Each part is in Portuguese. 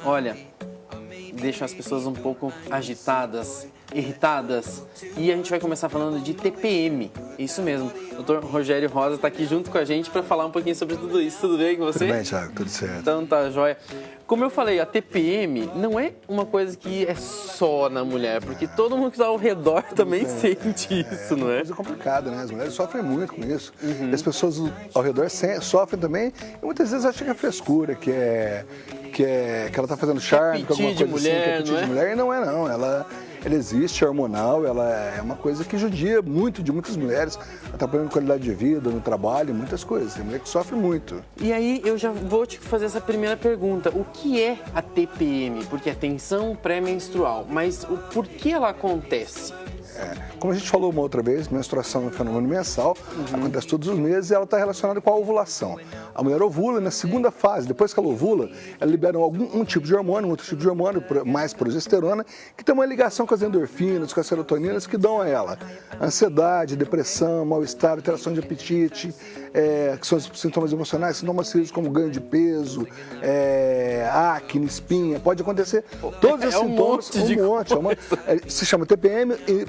olha, deixam as pessoas um pouco agitadas, irritadas. E a gente vai começar falando de TPM. Isso mesmo. O Dr. Rogério Rosa está aqui junto com a gente para falar um pouquinho sobre tudo isso. Tudo bem com você? Tudo bem, Thiago. Tudo certo. Então tá, joia. Como eu falei, a TPM não é uma coisa que é só na mulher, porque todo mundo que está ao redor também sente isso, não é? É uma coisa complicada, né? As mulheres sofrem muito com isso. E as pessoas ao redor sofrem também. E muitas vezes acham que é frescura, que ela está fazendo charme, que alguma coisa mulher, assim, que é piti de mulher. E não é, não. Ela existe, é hormonal, ela é uma coisa que judia muito de muitas mulheres, atrapalhando qualidade de vida, no trabalho, muitas coisas. Tem mulher que sofre muito. E aí eu já vou te fazer essa primeira pergunta. O que é a TPM? Porque é tensão pré-menstrual, mas por que ela acontece? Como a gente falou uma outra vez, menstruação é um fenômeno mensal, acontece todos os meses e ela está relacionada com a ovulação. A mulher ovula na segunda fase, depois que ela ovula, ela libera um tipo de hormônio, um outro tipo de hormônio, mais progesterona, que tem uma ligação com as endorfinas, com as serotoninas que dão a ela ansiedade, depressão, mal-estar, alteração de apetite, que são os sintomas emocionais, sintomas físicos como ganho de peso, acne, espinha, pode acontecer todos esses sintomas, um monte. Se chama TPM e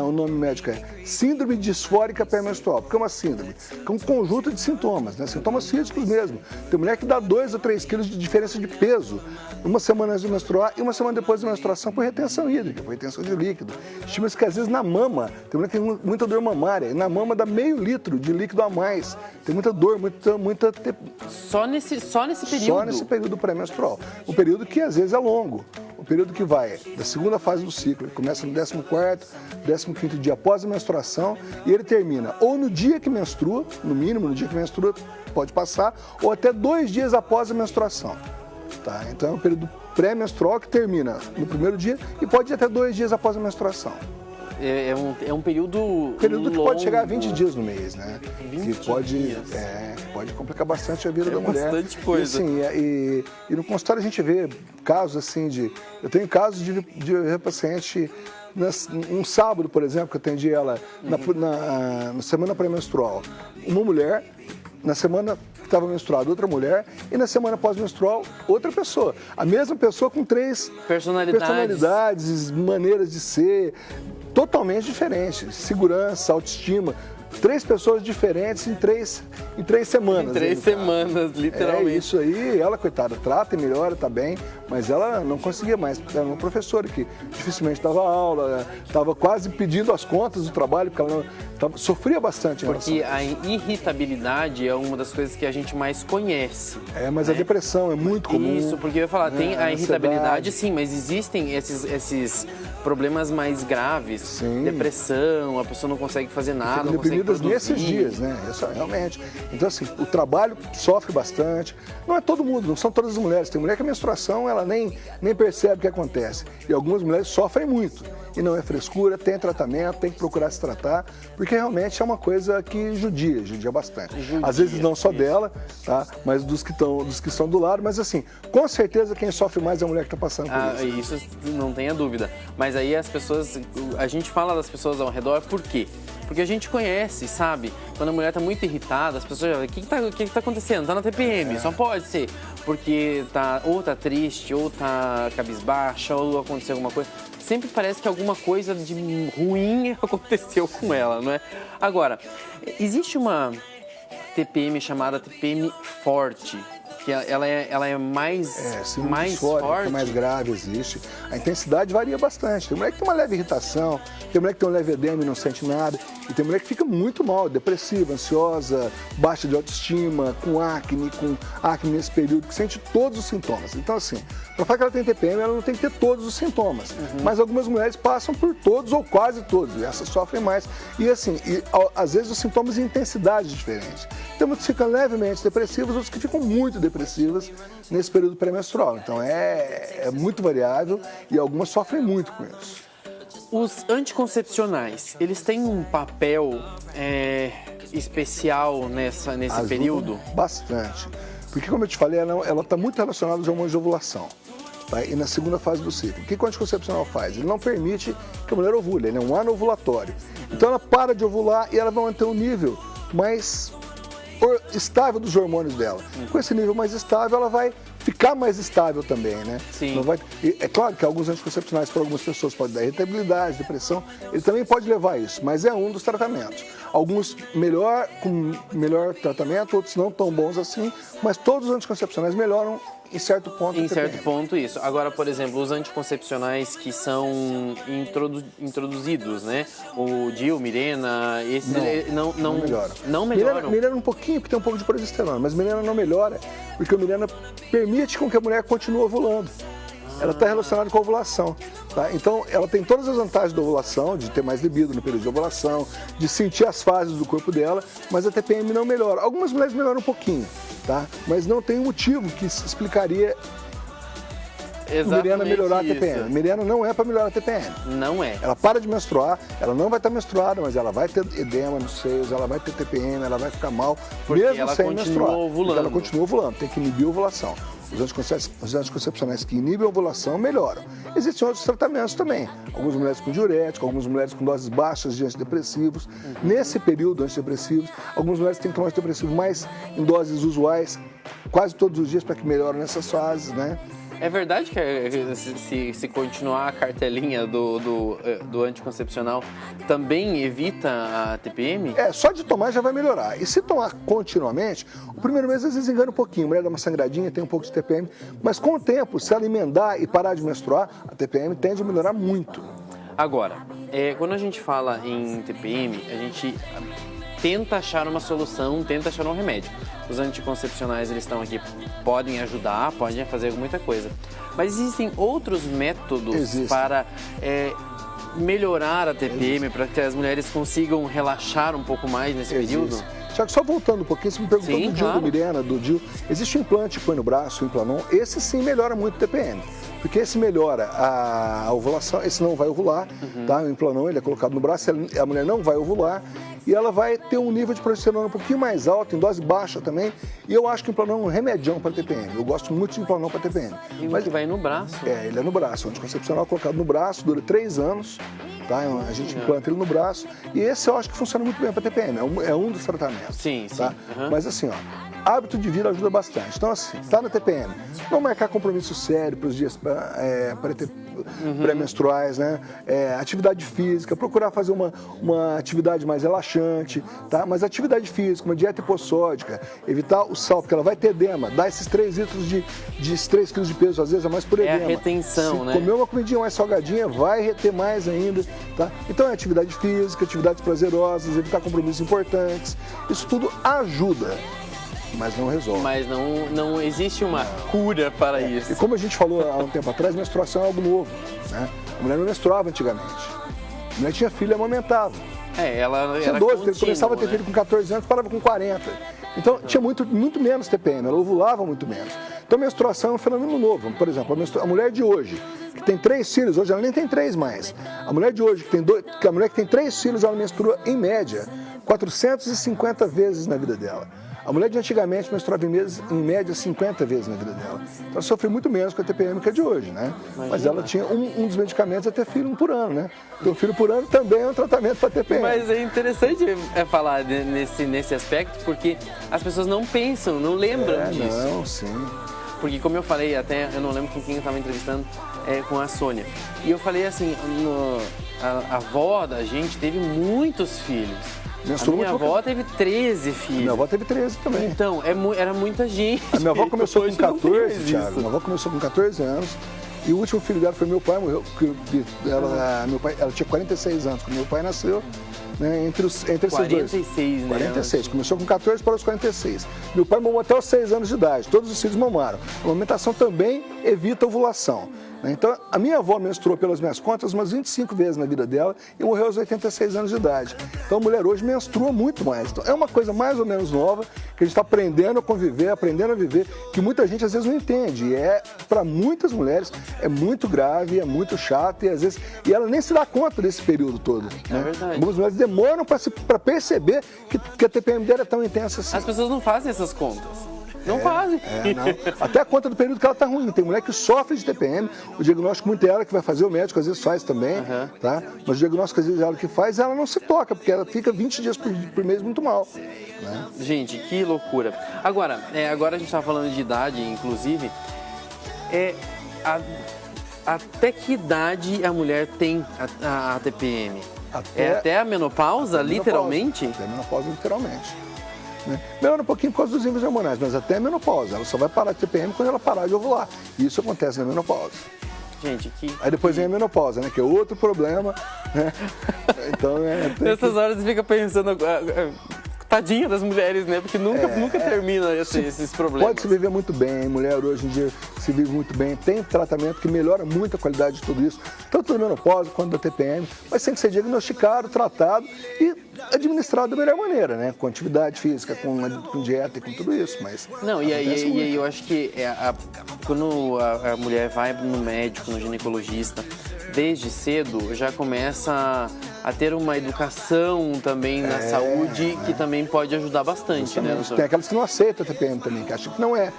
o nome médico é síndrome disfórica pré-menstrual, porque é uma síndrome, que é um conjunto de sintomas, né? Sintomas físicos mesmo. Tem mulher que dá 2 ou 3 quilos de diferença de peso uma semana antes de menstruar e uma semana depois da menstruação por retenção hídrica, por retenção de líquido. Estima-se que às vezes na mama, tem mulher que tem muita dor mamária, e na mama dá meio litro de líquido a mais. Tem muita dor, muita... Só nesse período? Só nesse período pré-menstrual. Um período que às vezes é longo. O período que vai da segunda fase do ciclo, ele começa no 14º, 15º dia após a menstruação e ele termina ou no dia que menstrua, no mínimo no dia que menstrua, pode passar, ou até 2 dias após a menstruação. Tá? Então é um período pré-menstrual que termina no primeiro dia e pode ir até 2 dias após a menstruação. É um período que longo. pode chegar a 20 dias no mês, né? 20 que pode, dias. Pode complicar bastante a vida da mulher. Bastante coisa. E no consultório a gente vê casos assim de... Eu tenho casos de ver paciente... Um sábado, por exemplo, que eu atendi ela na semana pré-menstrual. Uma mulher, na semana que estava menstruada, outra mulher, e na semana pós-menstrual, outra pessoa. A mesma pessoa com 3 personalidades, maneiras de ser, totalmente diferentes. Segurança, autoestima. 3 pessoas diferentes em 3 semanas. Em 3 semanas, literalmente. É isso aí, ela, coitada, trata e melhora, tá bem, mas ela não conseguia mais. Era uma professora que dificilmente dava aula, estava quase pedindo as contas do trabalho, porque ela sofria bastante. Porque a irritabilidade é uma das coisas que a gente mais conhece. Mas né? A depressão é muito comum. Isso, porque eu ia falar, tem a irritabilidade, sim, mas existem esses problemas mais graves. Sim. Depressão, a pessoa não consegue fazer nada, não consegue produzir. Nesses dias, né? Isso, realmente. Então, assim, o trabalho sofre bastante. Não é todo mundo, não são todas as mulheres. Tem mulher que a menstruação, ela nem percebe o que acontece. E algumas mulheres sofrem muito. E não é frescura, tem tratamento, tem que procurar se tratar, porque realmente é uma coisa que judia bastante. Às vezes não só dela, tá? Mas dos que estão do lado. Mas, assim, com certeza quem sofre mais é a mulher que está passando por isso. Isso não tenha dúvida. Mas aí a gente fala das pessoas ao redor, por quê? Porque a gente conhece, sabe? Quando a mulher tá muito irritada, as pessoas já falam, o que tá acontecendo? Tá na TPM, só pode ser. Porque ou tá triste, ou tá cabisbaixa, ou aconteceu alguma coisa. Sempre parece que alguma coisa de ruim aconteceu com ela, não é? Agora, existe uma TPM chamada TPM forte, que ela é mais forte. Que é mais grave, existe. A intensidade varia bastante. Tem mulher que tem uma leve irritação, tem mulher que tem um leve edema e não sente nada, e tem mulher que fica muito mal, depressiva, ansiosa, baixa de autoestima, com acne nesse período, que sente todos os sintomas. Então, assim, para falar que ela tem TPM, ela não tem que ter todos os sintomas. Mas algumas mulheres passam por todos ou quase todos, e essas sofrem mais. E assim, às vezes os sintomas em intensidade diferentes. Tem muitos que ficam levemente depressivos, outros que ficam muito depressivas nesse período pré-menstrual. Então é muito variável e algumas sofrem muito com isso. Os anticoncepcionais, eles têm um papel especial nesse período? Bastante. Porque, como eu te falei, ela está muito relacionada aos hormônios de ovulação. Tá? E na segunda fase do ciclo. O que o anticoncepcional faz? Ele não permite que a mulher ovule, ele é um anovulatório. Então ela para de ovular e ela vai manter um nível mais estável dos hormônios dela. Com esse nível mais estável, ela vai ficar mais estável também, né? Sim. Não vai, é claro que alguns anticoncepcionais para algumas pessoas podem dar irritabilidade, depressão, ele também pode levar a isso, mas é um dos tratamentos. Alguns melhor, com melhor tratamento, outros não tão bons assim, mas todos os anticoncepcionais melhoram em certo ponto. Em certo ponto, isso. Agora, por exemplo, os anticoncepcionais que são introduzidos, né? O DIU, Mirena, esse não melhoram. Não melhoram? Mirena um pouquinho, porque tem um pouco de progesterona, mas Mirena não melhora, porque o Mirena permite com que a mulher continue ovulando. Ela está relacionada com a ovulação. Tá? Então, ela tem todas as vantagens da ovulação, de ter mais libido no período de ovulação, de sentir as fases do corpo dela, mas a TPM não melhora. Algumas mulheres melhoram um pouquinho, tá? Mas não tem motivo que explicaria Mirena melhorar a TPM. Mirena não é para melhorar a TPM. Não é. Ela para de menstruar, ela não vai estar menstruada, mas ela vai ter edema nos seios, ela vai ter TPM, ela vai ficar mal, porque mesmo ela sem continua menstruar. ovulando. Ela continua ovulando, tem que inibir a ovulação. Os anticoncepcionais que inibem a ovulação melhoram. Existem outros tratamentos também. Algumas mulheres com diurético, algumas mulheres com doses baixas de antidepressivos. Nesse período, antidepressivos. Algumas mulheres têm que tomar antidepressivo mais em doses usuais, quase todos os dias, para que melhorem nessas fases, né? É verdade que se continuar a cartelinha do anticoncepcional também evita a TPM? Só de tomar já vai melhorar. E se tomar continuamente, o primeiro mês às vezes engana um pouquinho. A mulher dá uma sangradinha, tem um pouco de TPM, mas com o tempo, se ela emendar e parar de menstruar, a TPM tende a melhorar muito. Agora, quando a gente fala em TPM, a gente tenta achar uma solução, tenta achar um remédio. Os anticoncepcionais, eles estão aqui, podem ajudar, podem fazer muita coisa. Mas existem outros métodos para melhorar a TPM, para que as mulheres consigam relaxar um pouco mais nesse período? Tiago, só voltando um pouquinho, você me perguntou do DIU, do Mirena, do DIU. Existe um implante que põe no braço, o Implanon. Esse sim melhora muito o TPM. Porque esse melhora a ovulação, esse não vai ovular, tá? O Implanon, ele é colocado no braço, a mulher não vai ovular e ela vai ter um nível de progesterona um pouquinho mais alto, em dose baixa também. E eu acho que o Implanon é um remedião para TPM. Eu gosto muito de Implanon para TPM. Mas ele vai no braço? Ele é no braço. O anticoncepcional colocado no braço, dura 3 anos. Tá? A gente implanta ele no braço e esse eu acho que funciona muito bem para TPM, é um dos tratamentos. Sim, sim. Tá? Mas assim, hábito de vida ajuda bastante. Então assim, tá na TPM, não marcar compromisso sério para os dias pré-menstruais, né? Atividade física, procurar fazer uma atividade mais relaxante, tá? Mas atividade física, uma dieta hipossódica, evitar o sal, porque ela vai ter edema, dá esses 3 litros de 3 quilos de peso, às vezes é mais por edema. É a retenção, né? Comer uma comidinha mais salgadinha vai reter mais ainda, tá? Então é atividade física, atividades prazerosas, evitar compromissos importantes, isso tudo ajuda. Mas não resolve. Mas não existe uma cura para isso. E como a gente falou há um tempo atrás, menstruação é algo novo, né? A mulher não menstruava antigamente. A mulher tinha filho e amamentava. Ela tinha era 12, contínuo, começava a ter filho com 14 anos, parava com 40. Então tinha muito menos TPM, ela ovulava muito menos. Então menstruação é um fenômeno novo. Por exemplo, a mulher de hoje, que tem 3 filhos, hoje ela nem tem 3 mais. A mulher de hoje, a mulher que tem 3 filhos, ela menstrua em média 450 vezes na vida dela. A mulher de antigamente menstruava em média 50 vezes na vida dela. Então ela sofreu muito menos com a TPM que a de hoje, né? Imagina. Mas ela tinha um dos medicamentos é ter filho por ano, né? Ter um filho por ano também é um tratamento para TPM. Mas é interessante falar nesse aspecto, porque as pessoas não pensam, não lembram disso. Não, sim. Porque como eu falei, até eu não lembro com quem eu estava entrevistando, com a Sônia. E eu falei assim, a avó da gente teve muitos filhos. A minha avó teve 13 filhos. Minha avó teve 13 também. Então, era muita gente. A minha avó começou com 14, Thiago. Minha avó começou com 14 anos. E o último filho dela foi meu pai, morreu. Ela tinha 46 anos quando meu pai nasceu. Né, entre esses 46, dois. 46, começou com 14 para os 46. Meu pai mamou até os 6 anos de idade, todos os filhos mamaram. A amamentação também evita a ovulação. Então, a minha avó menstruou, pelas minhas contas, umas 25 vezes na vida dela e morreu aos 86 anos de idade. Então, a mulher hoje menstrua muito mais. Então, é uma coisa mais ou menos nova que a gente está aprendendo a conviver, aprendendo a viver, que muita gente às vezes não entende. E para muitas mulheres, é muito grave, é muito chato e às vezes ela nem se dá conta desse período todo. Né? É verdade. Algumas mulheres demoram para perceber que a TPM dela é tão intensa assim. As pessoas não fazem essas contas. Não fazem. Não. Até a conta do período que ela está ruim. Tem mulher que sofre de TPM, o diagnóstico muito é ela que vai fazer, o médico às vezes faz também, tá? Mas o diagnóstico às vezes é ela que faz, ela não se toca, porque ela fica 20 dias por mês muito mal. Né? Gente, que loucura. Agora a gente estava falando de idade, inclusive, Até que idade a mulher tem a TPM? Até a menopausa, literalmente? Até a menopausa, literalmente. Né? Melhora um pouquinho por causa dos níveis hormonais, mas até a menopausa. Ela só vai parar de TPM quando ela parar de ovular. E isso acontece na menopausa. Gente, Aí depois vem a menopausa, né? Que é outro problema, né? Então, nessas horas você fica pensando, tadinha das mulheres, né? Porque nunca termina esses problemas. Pode se viver muito bem, mulher hoje em dia se vive muito bem, tem tratamento que melhora muito a qualidade de tudo isso, tanto da menopausa quanto da TPM, mas tem que ser diagnosticado, tratado e administrado da melhor maneira, né? Com atividade física, com dieta e com tudo isso, mas... Não, e aí eu acho que quando a mulher vai no médico, no ginecologista, desde cedo já começa a ter uma educação também na saúde que também pode ajudar bastante, né, doutor? Tem aquelas que não aceitam a TPM também, que acham que não é.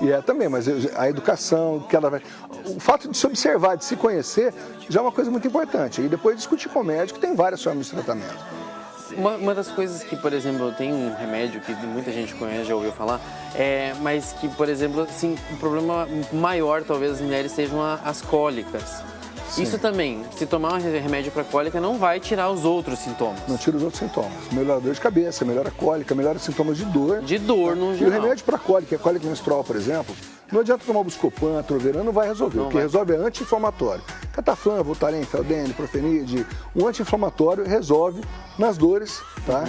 E é também, mas a educação, que ela vai... O fato de se observar, de se conhecer, já é uma coisa muito importante. E depois discutir com o médico, tem várias formas de tratamento. Uma das coisas que, por exemplo, tem um remédio que muita gente conhece, já ouviu falar, mas que, por exemplo, assim, o problema maior talvez das mulheres sejam as cólicas. Sim. Isso também, se tomar um remédio para cólica, não vai tirar os outros sintomas. Não tira os outros sintomas. Melhora a dor de cabeça, melhora a cólica, melhora os sintomas de dor. De dor, no geral. E o remédio para cólica, a cólica menstrual, por exemplo, não adianta tomar Buscopan, Troveran, não vai resolver. O que resolve é anti-inflamatório. Cataflam, Voltaren, Feldene, Profenide, um anti-inflamatório resolve nas dores, tá?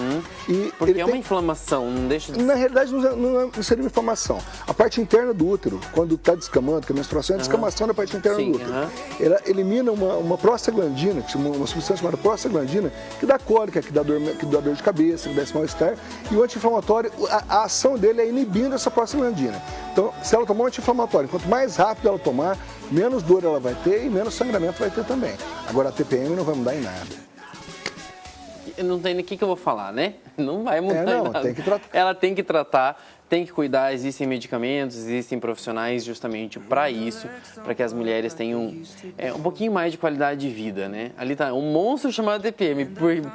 E porque é uma inflamação, não deixa de... Na realidade, não seria uma inflamação. A parte interna do útero, quando está descamando, que a menstruação é a descamação da parte interna do útero, ela elimina uma prostaglandina, uma substância chamada prostaglandina, que dá cólica, que dá dor de cabeça, que dá esse mal-estar, e o anti-inflamatório, a ação dele é inibindo essa prostaglandina. Então, se ela tomar um anti-inflamatório, quanto mais rápido ela tomar, menos dor ela vai ter e menos sangramento vai ter também. Agora, a TPM não vai mudar em nada. Não tem nem o que eu vou falar, né? Não vai mudar em nada. Tem que tratar. Ela tem que tratar, tem que cuidar, existem medicamentos, existem profissionais justamente para isso, para que as mulheres tenham um pouquinho mais de qualidade de vida, né? Ali tá um monstro chamado TPM,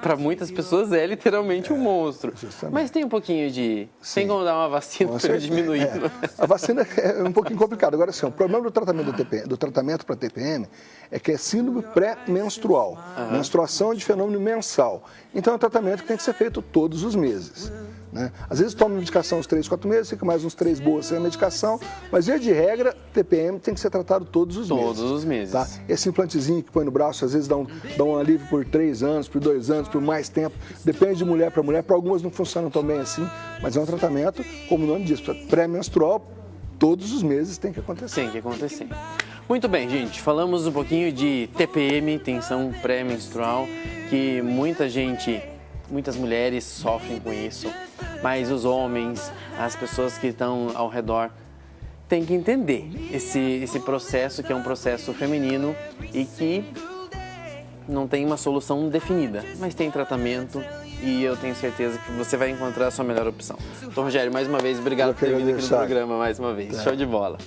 para muitas pessoas é literalmente um monstro. Justamente. Mas tem um pouquinho de... Sim. Tem como dar uma vacina para diminuir. A vacina é um pouquinho complicado. Agora, assim, o problema do tratamento para TPM é que é síndrome pré-menstrual. Menstruação é de fenômeno mensal. Então é um tratamento que tem que ser feito todos os meses. Né? Às vezes toma medicação uns 3, 4 meses, fica mais uns 3 boas sem a medicação, mas via de regra, TPM tem que ser tratado todos os meses. Todos os meses. Tá? Esse implantezinho que põe no braço, às vezes dá um alívio por 3 anos, por 2 anos, por mais tempo. Depende de mulher para mulher, para algumas não funcionam tão bem assim, mas é um tratamento, como o nome diz, pré-menstrual, todos os meses tem que acontecer. Tem que acontecer. Muito bem, gente, falamos um pouquinho de TPM, tensão pré-menstrual, que muitas mulheres sofrem com isso, mas os homens, as pessoas que estão ao redor, têm que entender esse processo, que é um processo feminino e que não tem uma solução definida, mas tem tratamento e eu tenho certeza que você vai encontrar a sua melhor opção. Então, Rogério, mais uma vez, obrigado por ter vindo aqui no programa mais uma vez. Show de bola.